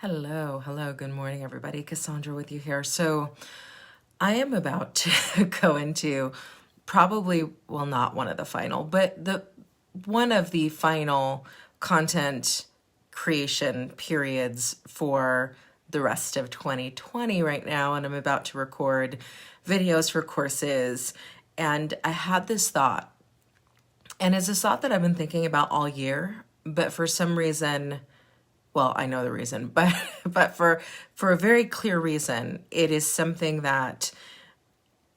Hello, good morning, everybody. Cassandra with you here. So I am about to go into probably, well, not one of the final, but the one of the final content creation periods for the rest of 2020 right now. And I'm about to record videos for courses. And I had this thought, and it's a thought that I've been thinking about all year, but for some reason, well, I know the reason, but for a very clear reason, it is something that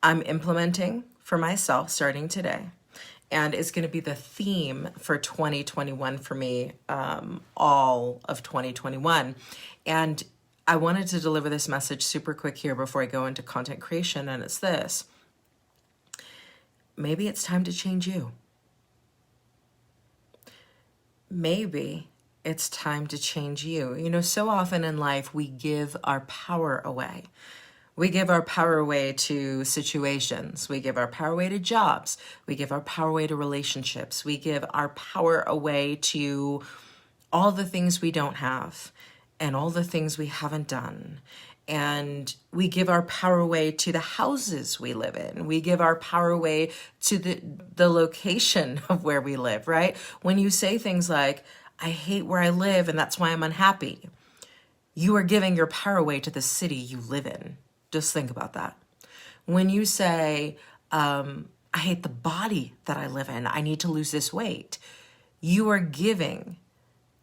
I'm implementing for myself starting today, and it's going to be the theme for 2021 for me, all of 2021. And I wanted to deliver this message super quick here before I go into content creation, and it's this: maybe it's time to change you. Maybe it's time to change you. You know, so often in life, we give our power away. We give our power away to situations. We give our power away to jobs. We give our power away to relationships. We give our power away to all the things we don't have and all the things we haven't done. And we give our power away to the houses we live in. We give our power away to the location of where we live, right? When you say things like, I hate where I live and that's why I'm unhappy, you are giving your power away to the city you live in. Just think about that. When you say, I hate the body that I live in, I need to lose this weight, you are giving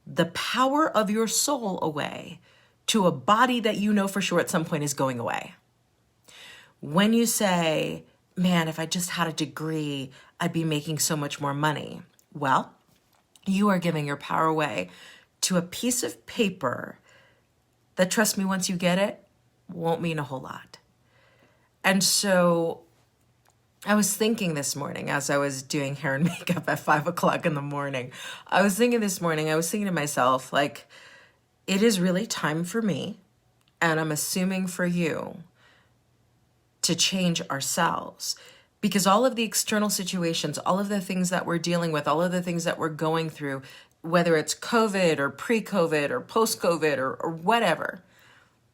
the power of your soul away to a body that you know for sure at some point is going away. When you say, man, if I just had a degree, I'd be making so much more money. Well, you are giving your power away to a piece of paper that, trust me, once you get it, won't mean a whole lot. And so I was thinking this morning as I was doing hair and makeup at 5 o'clock in the morning, I was thinking to myself, like, it is really time for me, and I'm assuming for you, to change ourselves. Because all of the external situations, all of the things that we're dealing with, all of the things that we're going through, whether it's COVID or pre-COVID or post-COVID or whatever,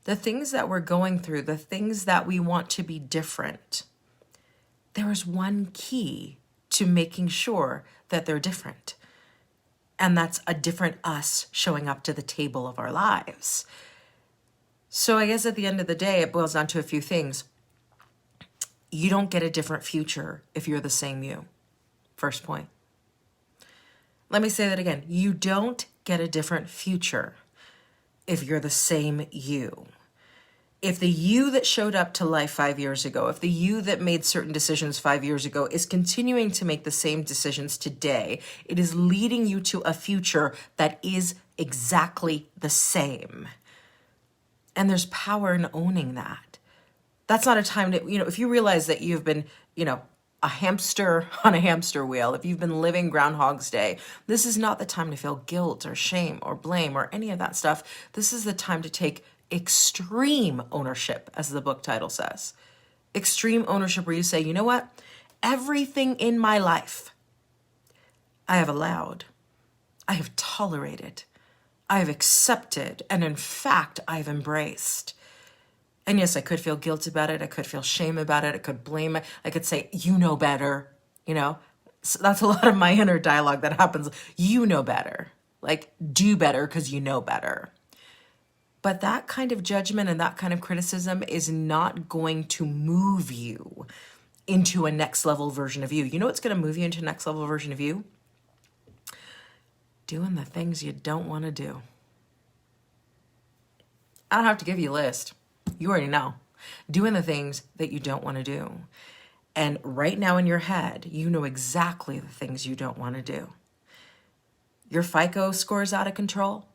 the things that we're going through, the things that we want to be different, there is one key to making sure that they're different. And that's a different us showing up to the table of our lives. So I guess at the end of the day, it boils down to a few things. You don't get a different future if you're the same you. First point. Let me say that again. You don't get a different future if you're the same you. If the you that showed up to life 5 years ago, if the you that made certain decisions 5 years ago is continuing to make the same decisions today, it is leading you to a future that is exactly the same. And there's power in owning that. That's not a time to, if you realize that you've been, a hamster on a hamster wheel, if you've been living Groundhog's Day, this is not the time to feel guilt or shame or blame or any of that stuff. This is the time to take extreme ownership, as the book title says. Extreme ownership, where you say, you know what? Everything in my life I have allowed, I have tolerated, I have accepted, and in fact, I've embraced. And yes, I could feel guilt about it. I could feel shame about it. I could blame it. I could say, you know better, So that's a lot of my inner dialogue that happens. You know better. Like, do better because you know better. But that kind of judgment and that kind of criticism is not going to move you into a next level version of you. You know what's going to move you into a next level version of you? Doing the things you don't want to do. I don't have to give you a list. You already know. Doing the things that you don't want to do. And right now in your head, you know exactly the things you don't want to do. Your FICO score is out of control.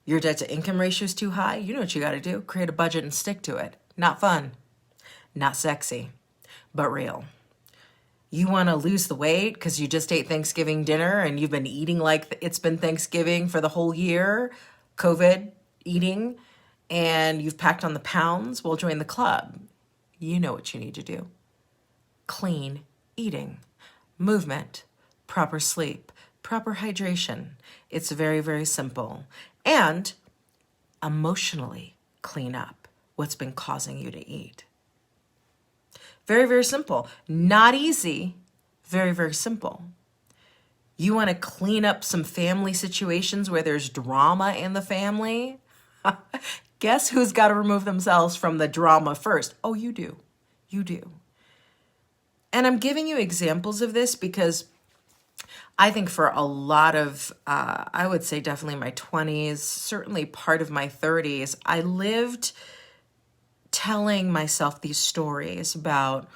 Your debt to income ratio is too high. You know what you got to do. Create a budget and stick to it. Not fun. Not sexy. But real. You want to lose the weight because you just ate Thanksgiving dinner and you've been eating like it's been Thanksgiving for the whole year. COVID eating. And you've packed on the pounds, well, join the club. You know what you need to do. Clean eating, movement, proper sleep, proper hydration. It's very, very simple. And emotionally clean up what's been causing you to eat. Very, very simple. Not easy. Very, very simple. You want to clean up some family situations where there's drama in the family? Guess who's got to remove themselves from the drama first? Oh, you do. You do. And I'm giving you examples of this because I think for a lot of, I would say definitely my 20s, certainly part of my 30s, I lived telling myself these stories about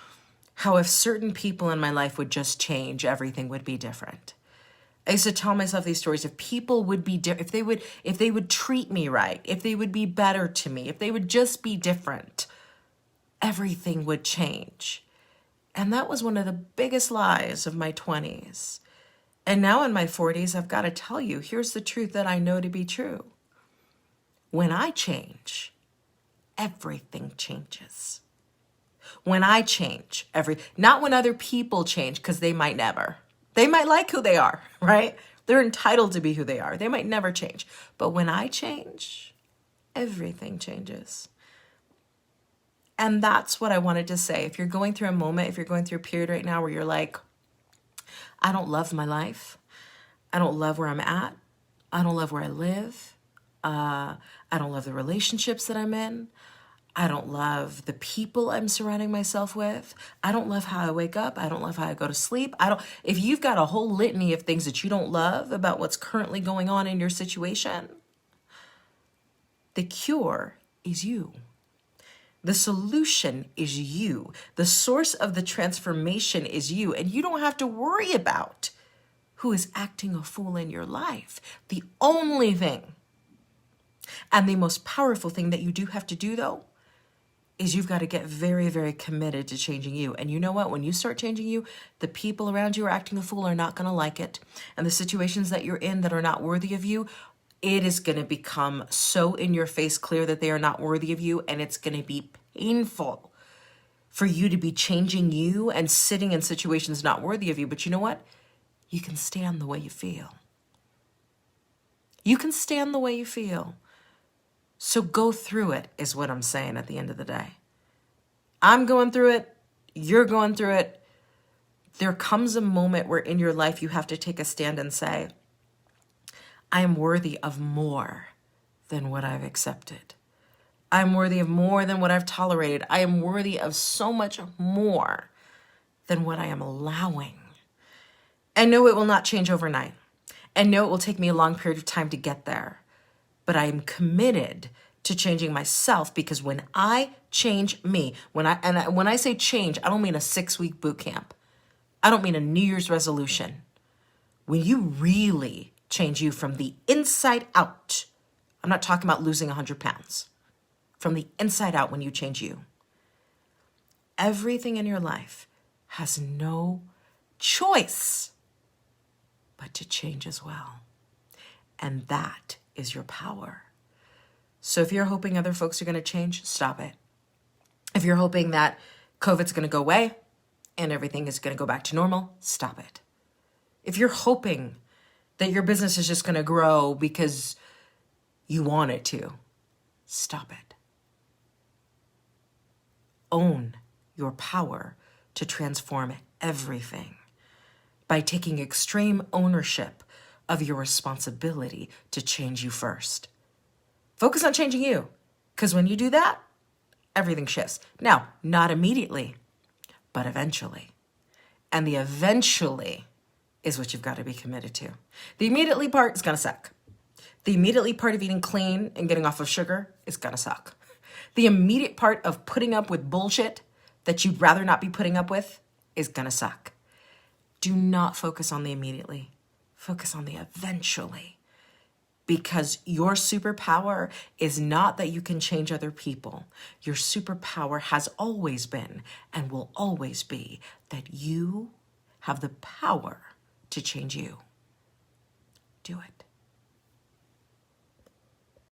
how if certain people in my life would just change, everything would be different. I used to tell myself these stories. If people would be if they would treat me right, if they would be better to me, if they would just be different, everything would change. And that was one of the biggest lies of my 20s. And now in my 40s, I've got to tell you, here's the truth that I know to be true. When I change, everything changes. When I change, not when other people change, because they might never. They might like who they are, right? They're entitled to be who they are. They might never change. But when I change, everything changes. And that's what I wanted to say. If you're going through a moment, if you're going through a period right now where you're like, I don't love my life. I don't love where I'm at. I don't love where I live. I don't love the relationships that I'm in. I don't love the people I'm surrounding myself with. I don't love how I wake up. I don't love how I go to sleep. If you've got a whole litany of things that you don't love about what's currently going on in your situation, the cure is you. The solution is you. The source of the transformation is you. And you don't have to worry about who is acting a fool in your life. The only thing and the most powerful thing that you do have to do, though, is you've got to get very, very committed to changing you. And you know what? When you start changing you, the people around you are acting a fool are not going to like it. And the situations that you're in that are not worthy of you, it is going to become so in your face clear that they are not worthy of you. And it's going to be painful for you to be changing you and sitting in situations not worthy of you. But you know what? You can stand the way you feel. You can stand the way you feel. So go through it is what I'm saying at the end of the day. I'm going through it. You're going through it. There comes a moment where in your life you have to take a stand and say, I am worthy of more than what I've accepted. I'm worthy of more than what I've tolerated. I am worthy of so much more than what I am allowing. And no, it will not change overnight. And no, it will take me a long period of time to get there. But I am committed to changing myself because when I change me, when I say change, I don't mean a 6-week boot camp. I don't mean a New Year's resolution. When you really change you from the inside out, I'm not talking about losing 100 pounds. From the inside out, when you change you, everything in your life has no choice but to change as well. And that is your power. So if you're hoping other folks are going to change, stop it. If you're hoping that COVID's going to go away and everything is going to go back to normal, stop it. If you're hoping that your business is just going to grow because you want it to, stop it. Own your power to transform everything by taking extreme ownership of your responsibility to change you first. Focus on changing you, because when you do that, everything shifts. Now, not immediately, but eventually. And the eventually is what you've got to be committed to. The immediately part is going to suck. The immediately part of eating clean and getting off of sugar is going to suck. The immediate part of putting up with bullshit that you'd rather not be putting up with is going to suck. Do not focus on the immediately. Focus on the eventually. Because your superpower is not that you can change other people. Your superpower has always been and will always be that you have the power to change you. Do it.